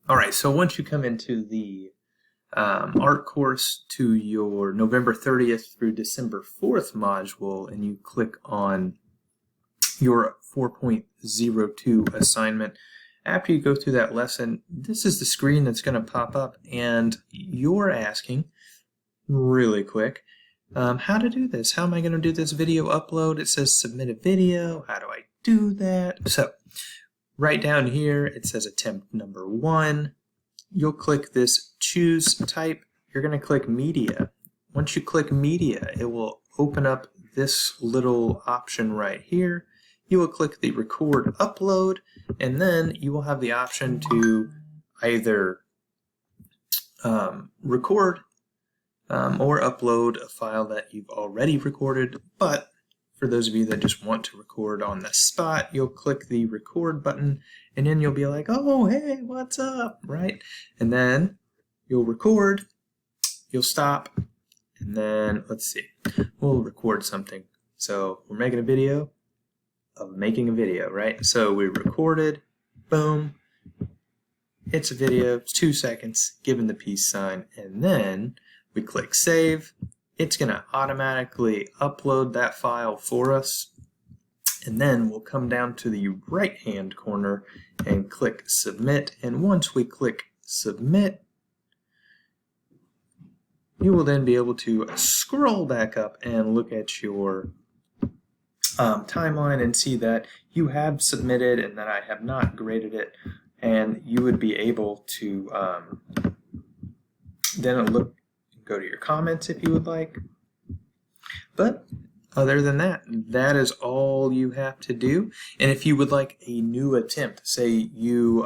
All right, so once you come into the art course to your November 30th through December 4th module, and you click on your 4.02 assignment, after you go through that lesson, this is the screen that's going to pop up, and you're asking, really quick, how to do this. How am I going to do this video upload? It says submit a video. How do I do that? So right down here, it says attempt number 1. You'll click this choose type. You're going to click media. Once you click media, it will open up this little option right here. You will click the record upload, and then you will have the option to either record or upload a file that you've already recorded. But for those of you that just want to record on the spot, you'll click the record button, and then you'll be like, oh, hey, what's up, right? And then you'll record, you'll stop, and then, let's see, we'll record something. So we're making a video of making a video, right? So we recorded, boom, it's a video, it's 2 seconds, given the peace sign, and then we click save. It's going to automatically upload that file for us, and then we'll come down to the right hand corner and click submit. And once we click submit, you will then be able to scroll back up and look at your timeline and see that you have submitted and that I have not graded it, and you would be able to then go to your comments if you would like. But other than that, that is all you have to do. And if you would like a new attempt, say you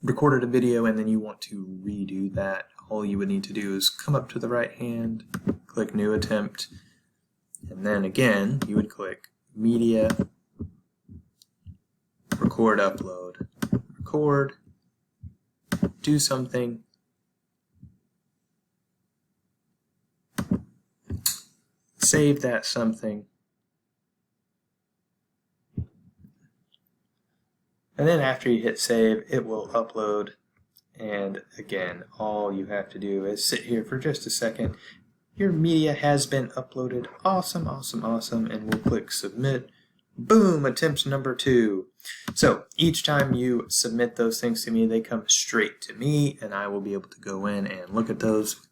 recorded a video and then you want to redo that, all you would need to do is come up to the right hand, click new attempt, and then again you would click media, record upload, record, do something, save that something, and then after you hit save, it will upload. And again, all you have to do is sit here for just a second. Your media has been uploaded. Awesome, awesome, awesome. And we'll click submit. Boom, attempt number 2. So each time you submit those things to me, they come straight to me, and I will be able to go in and look at those